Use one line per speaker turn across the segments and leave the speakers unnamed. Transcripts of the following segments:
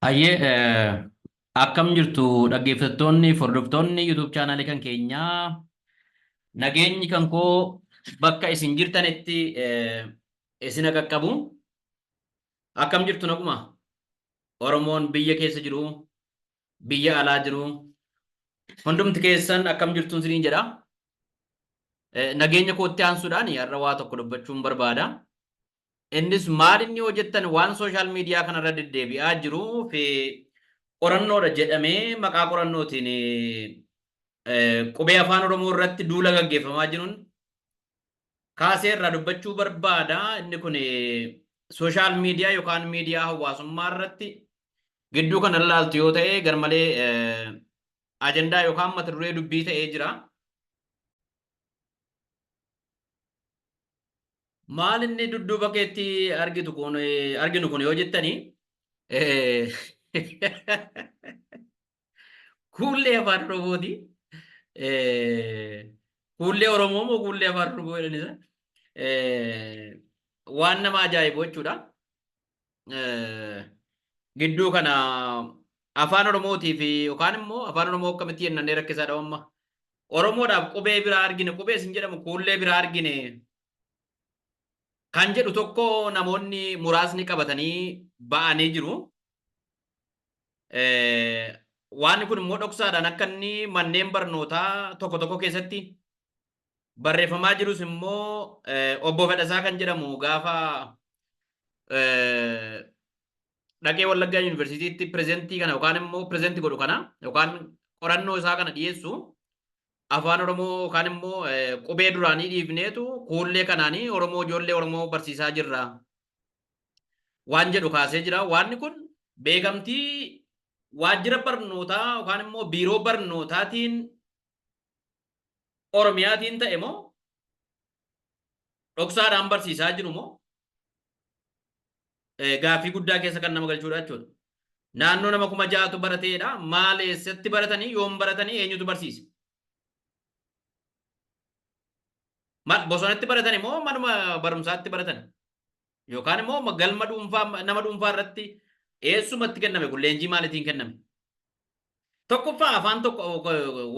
Hayyee akkam jirtu dhaggeeffattoonni hordoftoonni YouTube chaanaalii kan keenyaa nageenyi kan koo bakka isin jirtanitti isin qaqqabu akkam jirtu naguma Oromoon biyya keessa jiru biyya alaa jiru hundumti keessan akkam jirtuun isiniin jedha. Nageenya kootti aansuudhaan har'a waa tokko dubbachuun barbaada. Innis maal inni hojjettan waan sooshaal miidiyaa kanarra deddeebi'aa jiruu fi qorannoodha jedhamee maqaa qorannootiin qubee afaan Oromoo irratti duula gaggeeffamaa jiruun kaasee irraa dubbachuu barbaada. Inni kun sooshaal miidiyaa yookaan miidiyaa hawaasummaa irratti gidduu kan ilaaltu yoo ta'e garmalee ajandaa yookaan mata duree dubbii ta'ee jira. Maal inni dudduuba keetti arginu kun yoo jettanii kuullee afaan Oromooti. Kuullee Oromoo moo kuullee afaan Oromoo jedhanisa? Waan nama ajaa'ibu jechuudha. Gidduu kana afaan Oromootii fi yookaan immoo afaan Oromoo akkamitti jennaan rakkisaadha amma. Oromoodhaaf qubee biraa argine qubee isin jedhamu kuullee biraa argine kan jedhu tokko namoonni muraasni qabatanii ba'anii jiru. Waan kun immoo dhoksaadhaan akka inni manneen barnootaa tokko tokko keessatti barreeffamaa jirus immoo obbo Fedhasaa kan jedhamu gaafa dhaqee Wallaggaa Yuunivarsiitiitti pirezentii kana yookaan immoo pirezentii godhu kana yookaan qorannoo isaa kana dhiyeessu afaan Oromoo yookaan immoo qubee duraanii dhiifneetu kuullee kanaanii Oromoo ijoollee Oromoo barsiisaa jirra waan jedhu kaasee jira. Waanni kun beekamtii waajjira barnootaa yookaan immoo biiroo barnootaatiin Oromiyaatiin ta'e moo dhoksaadhaan barsiisaa jiru moo gaaffii guddaa keessa kan nama galchuudha jechuudha. Naannoo nama 6,000 barateedha. Maal eessatti baratanii yoom baratanii eenyutu barsiise? Bosonatti baratan immoo manuma barumsaatti baratan yookaan immoo galma dhuunfaa nama dhuunfaa irratti eessumatti kenname kun leenjii maaliitiin kenname? Tokkoffaa afaan tokko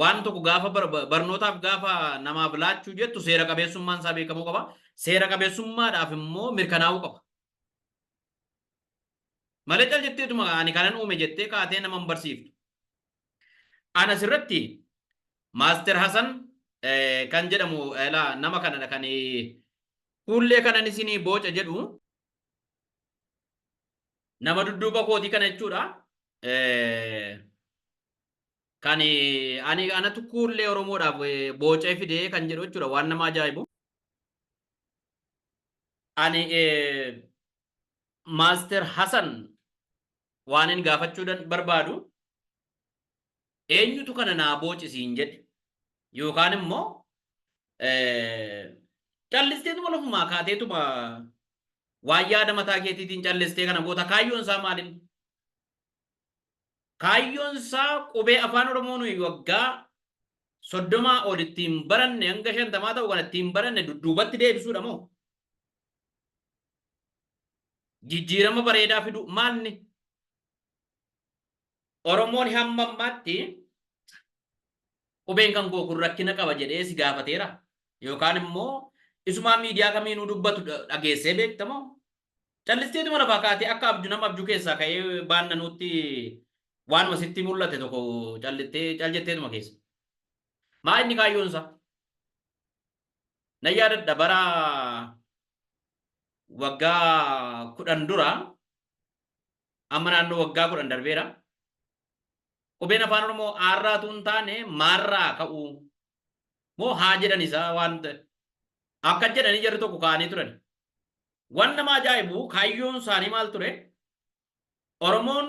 waan tokko gaafa barnootaaf gaafa namaaf laachuu jettu seera qabeessummaan isaa beekamuu qaba. Seera qabeessummaadhaaf immoo mirkanaa'uu qaba. Malee cal jetteetuma ani kanan uume jettee kaatee nama hin barsiiftu. Ana asirratti Maaster Hasan kan jedhamu nama kanadha kan kuullee kanan isinii boca jedhu nama dudduuba kootii kana jechuudha. Kan anatu kuullee Oromoodhaaf bocee fidee kan jedhu jechuudha. Waan nama ajaa'ibu. Ani Maaster Hasan waan inni gaafachuu barbaadu eenyutu kana naa bocisiin jedhe yookaan immoo callisteetuma lafumaa kaateetuma waan yaada mataa keetiitiin callistee kana goota. Kaayyoon isaa maalin? Kaayyoon isaa qubee afaan Oromoo nuyi waggaa 30 ol ittiin baranne hanga 50 ta'u kan ittiin baranne dudduubatti deebisuudha moo jijjiirama bareedaa fidu maalni? Oromoon hamma ammaatti qubeen kan koo kun rakkina qaba jedhee si gaafateera yookaan immoo isumaa miidiyaa kamiinuu dubbatu dhageessee beektamoo? Callisteetuma lafaa kaatee akka abjuu nama abjuu keessaa ka'ee baannanuutti waanuma sitti mul'ate tokko caljetteetuma keessa. Maa inni kaayyoon isaa? Na yaadadha bara waggaa 10 dura amma naannoo waggaa 10 darbeera. Qubeen afaan Oromoo aarraatu hin taane maarraa ka'uu moo haa jedhan isaa waan akka jedhanii jarri tokko kaa'anii turan. Waan nama ajaa'ibu kaayyoon isaanii maal ture? Oromoon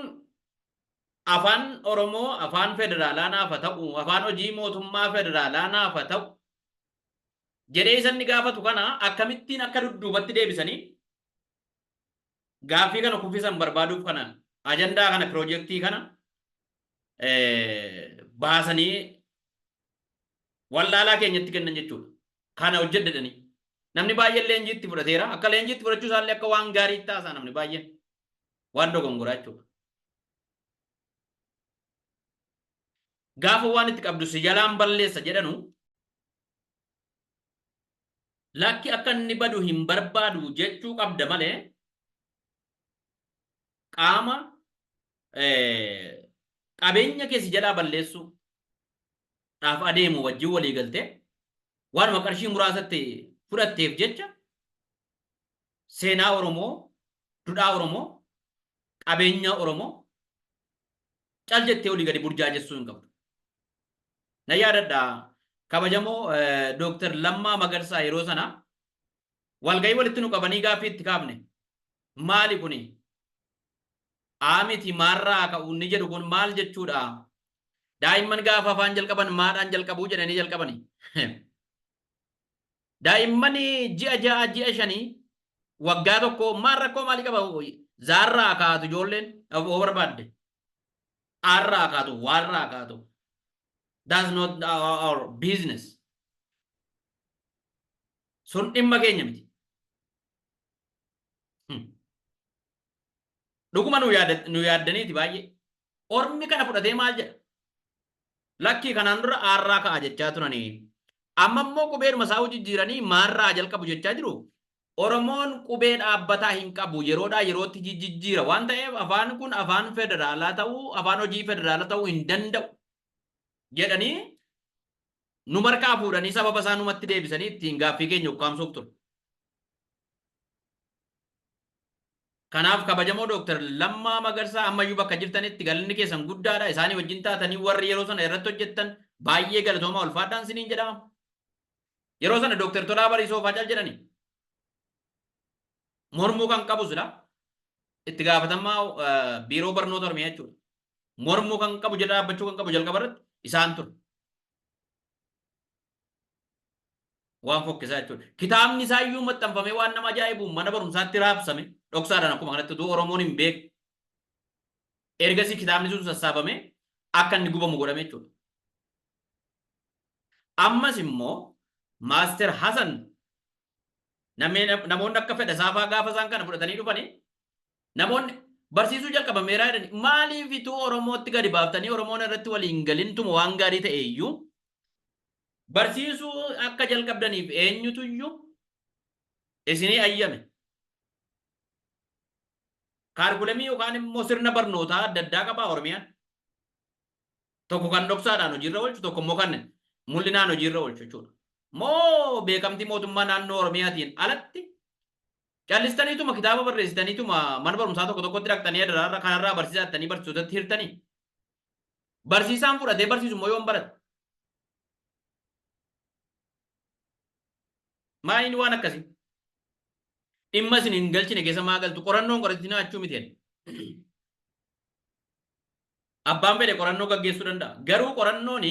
afaan Oromoo afaan federaalaa naafa ta'u afaan hojii mootummaa federaalaa naafa ta'u jedhee isanni gaafatu kana akkamittiin akka dudduubatti deebisanii gaaffii kana kuffisan barbaaduuf kana ajandaa kana piroojeektii kana baasanii wallaalaa keenyatti kennan jechuudha. Kana hojjedhanii namni baay'een leenjiitti fudhateera. Akka leenjiitti fudhachuu isaallee akka waan gaarii taasaa namni baay'een waan dogongoraa jechuudha. gaafa waan itti qabdu si jalaan balleessa jedhanu lakki akka inni badu hin barbaadu jechuu qabda malee qaama qabeenya kee si jalaa balleessu dhaaf adeemu wajjin walii galtee waanuma qarshii muraasatti fudhatteef jecha seenaa Oromoo, duudhaa Oromoo, qabeenya Oromoo cal jettee olii gadi burjaajessuu hin qabdu. Na yaadadha kabajamoo Dooktar Lammaa Magarsaa yeroo sana walgahii walitti nu qabanii gaaffii itti kaafne maali kuni? Aamiti maarraa ka'u ni jedhu kun maal jechuudha? Daa'imman gaafa afaan jalqaban maadhaan jalqabuu jedhanii jalqabani. Daa'imman ji'a ja'a ji'a shanii waggaa tokko maal rakkoo maalii qaba? Zaarraa kaatu ijoolleen oo barbaadde. Aarraa kaatu waarraa kaatu. That's not our business. Sun dhimma keenya miti. Dhuguma nu yaaddaniiti baay'ee. Ormi kana fudhatee maal jedha? Lakkii kanaan dura aarraa ka'a jechaa turanii. Amma immoo qubeedhuma isaa jijjiiranii maarraa jalqabu jechaa jiru. Oromoon qubee dhaabbataa hin qabu yeroodhaa yerootti jijjiira waan ta'eef afaan kun afaan federaalaa ta'uu afaan hojii federaalaa ta'uu hin danda'u jedhanii nu markaa fuudhanii sababa isaa numatti deebisanii ittiin gaaffii keenya ukkaamsuuf ture. Kanaaf kabajamoo Dooktar Lammaa Magarsaa ammayyuu bakka jirtanitti galanni keessan guddaadha. Isaanii wajjin taatanii warri yeroo sana irratti hojjettan baay'ee galatoomaa ulfaadhaan siniin jedhama. Yeroo sana Dooktar Tolaa Bariisoo Faacal jedhani. Mormuu kan qabu sila itti gaafatamaa biiroo barnoota Oromiyaa jechuudha. Mormuu kan qabu jedha dhaabbachuu kan qabu jalqaba irratti isaan ture. Waan fokkisaa jechuudha. Kitaabni isaa iyyuu maxxanfamee waan nama ajaa'ibu mana barumsaatti raabsame dhoksaadhaan akkuma kanatti utuu Oromoon hin beeku. Ergasii kitaabni sun sassaabamee akka inni gubamu godhame jechuudha. Ammas immoo Maaster Hasan namoonni akka fedha saafaa gaafa isaan kana fudhatanii dhufanii namoonni barsiisuu jalqabameeraa jedhani maaliif ituu Oromootti gadi baaftanii Oromoon irratti waliin galintuma waan gaarii ta'e iyyuu barsiisuu akka jalqabdaniif eenyutu iyyuu isinii ayyame. Kaarikulamii yookaan immoo sirna barnootaa adda addaa qabaa Oromiyaan. Tokko kan dhoksaadhaan hojiirra oolchu tokko immoo kan mul'inaan hojiirra oolchu jechuudha. Moo beekamtii mootummaa naannoo Oromiyaatiin alatti callistaniituma kitaaba barreessitaniituma mana barumsaa tokko tokkotti dhaqxanii daraarra kanarraa barsiisaa jettanii barsiisotatti hirtanii. Barsiisaan fudhatee barsiisu immoo yoon barate. Maaliin waan akkasii? Dhimma isin hin galchine keessa maa galtu qorannoon qoratinaa achuu miti. Abbaan fedhe qorannoo gaggeessuu danda'a. Garuu qorannoon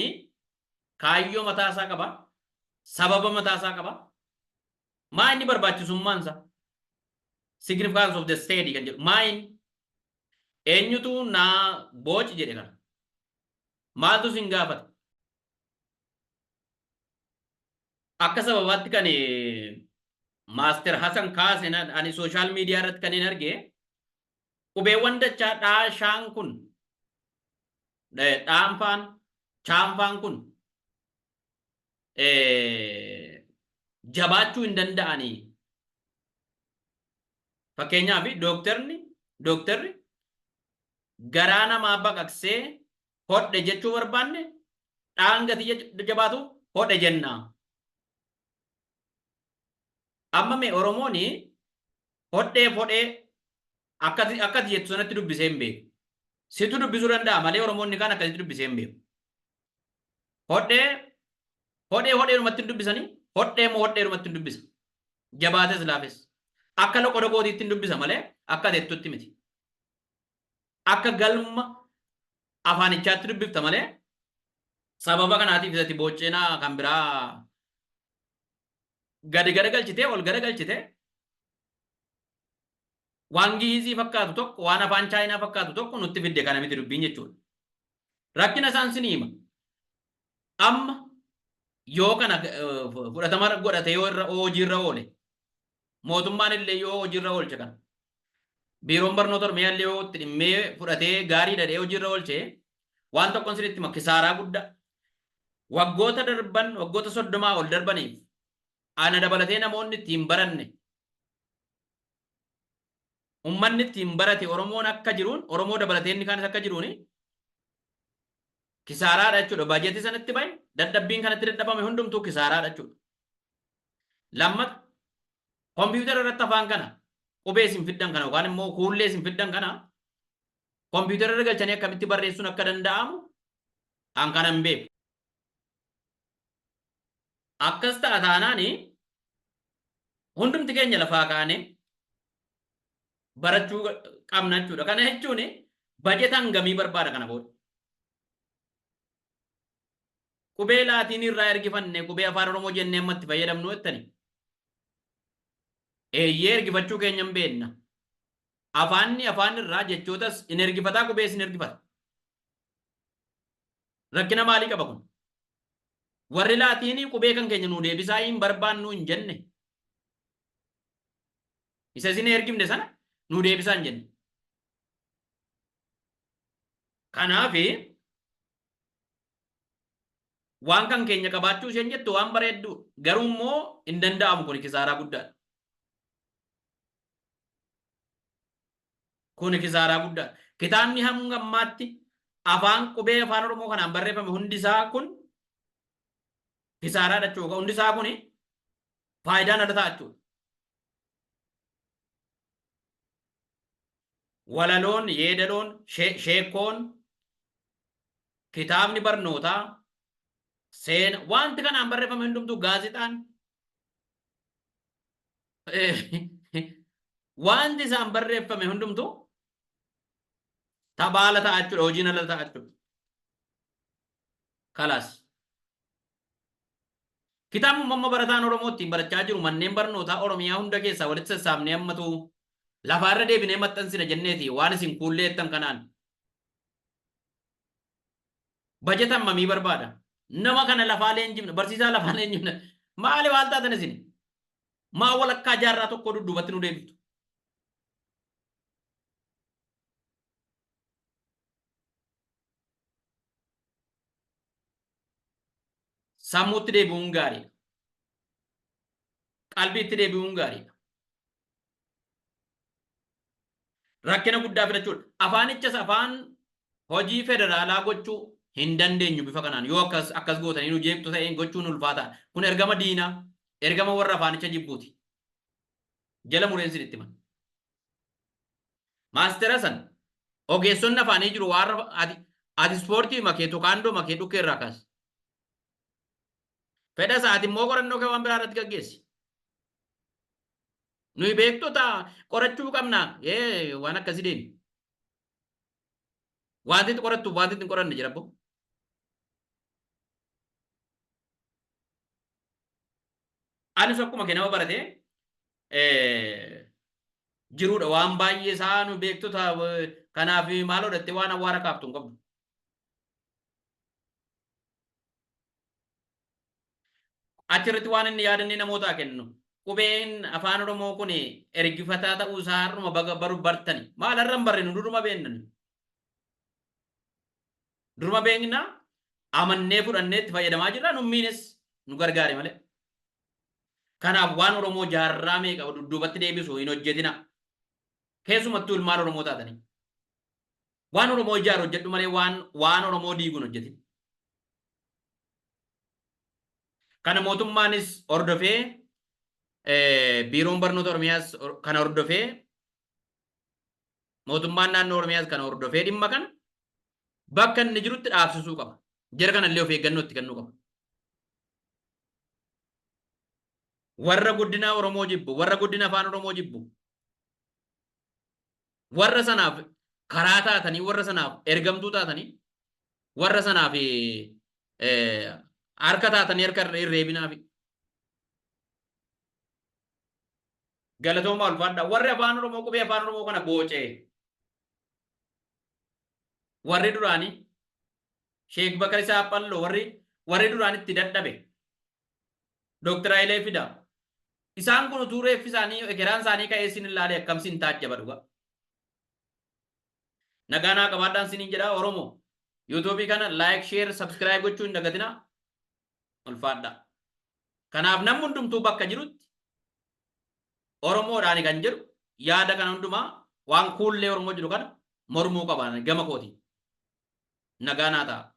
kaayyoo mataa isaa qaba. Sababa mataa isaa qaba. Maa inni barbaachisummaansa? Significance of the study kan jedhu. Maa inni eenyutu naa booci jedhe kana. Maaltu sin gaafata? Akka sababaatti kan Maaster Hasan kaase ani sooshaal miidiyaa irratti kan hin arge qubeewwan dachaa dhaashaan kun chaanfaan kun jabaachuu hin danda'anii. Fakkeenyaaf dooktarri garaa namaa baqaqsee hodhe jechuu barbaanne dhaan gatii jabaatu hodhe jennaa. Amma mee Oromoon hodhee akkati jettu sanatti dubbisee hin beeku. Situ dubbisuu danda'a malee Oromoonni kaan akkasitti dubbisee hin beeku. Hodhee rumatti dubbisanii hodhee rumatti dubbisa. Jabaates laafes. Akka loqoda gootiitti dubbisa malee akka teettutti miti. Akka galma afaanichaatti dubbifta malee sababa kanaatiif isatti boocceenaa kan biraa gadi galchitee ol galchitee waan giizii fakkaatu tokko waan afaan chaayinaa fakkaatu tokko nutti fidde kana miti dubbiin jechuudha. Rakkina isaan sinii hima. Amma yoo kana fudhatama godhate yoo irra hojiirra oole mootummaan illee yoo hojiirra oolche kana biiroon barnoota Oromiyaa illee yoo itti dhimmee fudhatee gaarii dhadhee hojiirra oolche waan tokkoon sirriitti hima kisaaraa guddaa waggoota darban waggoota 30 ol darbaniif ana dabalatee namoonni ittiin baranne ummanni ittiin barate Oromoon akka jiruun Oromoo dabalatee inni kaanis akka jiruuni kisaaraadha jechuudha. Baajetii sanatti bahe dadhabbiin kanatti dadhabame hundumtuu kisaaraadha jechuudha. Lammata kompiitara irratti afaan kana qubee isin fiddan kana yookaan immoo kuullee isin fiddan kana kompiitara irra galchanii akkamitti barreessuun akka danda'amu an kana hin beeku. Akkas ta'a taanaani hundumti keenya lafaa kaane barachuu qabna jechuudha. Kana jechuun bajetaan gamii barbaada kana booda. Qubee laatiin irraa ergifanne qubee afaan Oromoo jennee ammatti fayyadamnu jettani. Eeyyee ergifachuu keenya hin beekna. Afaanni afaan irraa jechootas in ergifataa qubees in ergifata. Rakkina maalii qaba kun? Warri laatiinii qubee kan keenya nuu deebisaa hin barbaannu hin jenne. Isa isin ergifne sana nuu deebisaa hin jenne. Kanaafi waan kan keenya qabaachuu isheen jettu waan bareedduu garuu immoo hin danda'amu kun kisaaraa guddaadha. Kun kisaaraa guddaadha. Kitaabni hanga ammaatti afaan qubee afaan Oromoo kanaan barreeffame hundi isaa kun kisaaraadha jechuudha. Hundi isaa kun faayidaan adda ta'a jechuudha. Walaloon, yeedaloon, sheekoon, kitaabni barnootaa, seena wanti kanaan barreeffame hundumtuu gaazexaan wanti isaan barreeffame hundumtuu tabaala ta'a jechuudha. Hojiin ala ta'a jechuudha. Kalaas. Kitaabni mamma barataan Oromoo ittiin barachaa jiru manneen barnootaa Oromiyaa hunda keessaa walitti sassaabnee hammatu lafaarra deebinee maxxansina jenneeti waan isin kuulleettan kanaan. Bajetan mamii barbaada. Nama kana lafaa leenjifna barsiisaa lafaa leenjifna maali waan taatan isin? Maa walakkaa jaarraa tokko dudduubatti nu deebiftu? Sammuutti deebi'uun gaariidha. Qalbiitti deebi'uun gaariidha. Rakkina guddaa fidachuudha. Afaanichas afaan hojii federaalaa gochuu hin dandeenyu bifa kanaan yoo akkas gootanii nu jeeqtu ta'een gochuun ulfaataadha. Kun ergama diinaa, ergama warra afaanicha jibbuuti. Jala mureensi itti himan. Maastera san ogeessonni afaanii jiru warra ati ispoortii makee tukaandoo makee dhukkee irraa kaas. Fedha isaati immoo qorannoo kee waan biraa irratti gaggeessi. Nuyi beektota qorachuu qabna. Waan akkasii deemi. Wanti itti qorattu wanti itti hin qoranne jira boo. Anis akkuma kee nama baratee jiruudha waan baay'ee isaa nu beektota kanaaf maal godhatte waan awwaara kaaftu hin qabdu. Achirratti waan inni yaadannee namootaa kennu. Qubeen afaan Oromoo kun ergifataa ta'uu isaa har'uma baru bartani. Maal har'a hin barre nu duruma beennan. Duruma beekna amannee fudhannee itti fayyadamaa jirra nummiinis nu gargaare malee. Kanaaf waan Oromoo jaarraa meeqa dudduubatti deebisu hin hojjetina. Keessumattuu ilmaan Oromoo taatanii. Waan Oromoo ijaaru hojjedhu malee waan Oromoo diiguun hojjetin. Kana mootummaanis hordofee biiroon barnoota Oromiyaas kana hordofee mootummaan naannoo Oromiyaas kana hordofee dhimma kana bakka inni jirutti dhaabsisuu qaba. Jara kanallee of eeggannoo itti kennuu qaba. Warra guddina Oromoo jibbu, warra guddina afaan Oromoo jibbu, warra sanaaf karaa taatanii, warra sanaaf ergamtuu taatanii, warra sanaaf harka taatanii harka irreebinaafi. Galatooma ulfaadha. Warri afaan Oromoo qubee afaan Oromoo kana boocee. Warri duraanii Sheek Bakar Isaa Palloo warri duraanitti dadhabe. Dr. Hayilee Fidaa. Isaan kun utuu reeffi isaanii ekeraan isaanii ka'ee isin ilaalee akkamsiin taajjaba dhuga. Nagaanaa qabaadhaan isiniin jedhaa Oromoo YouTube kana like share subscribe gochuu hin dagatina ulfaadha kanaaf namni hundumtuu bakka jirutti Oromoodhaan kan jedhu yaada kana hundumaa waan kuullee Oromoo jiru kana mormuu qaban gama kooti nagaa naa ta'a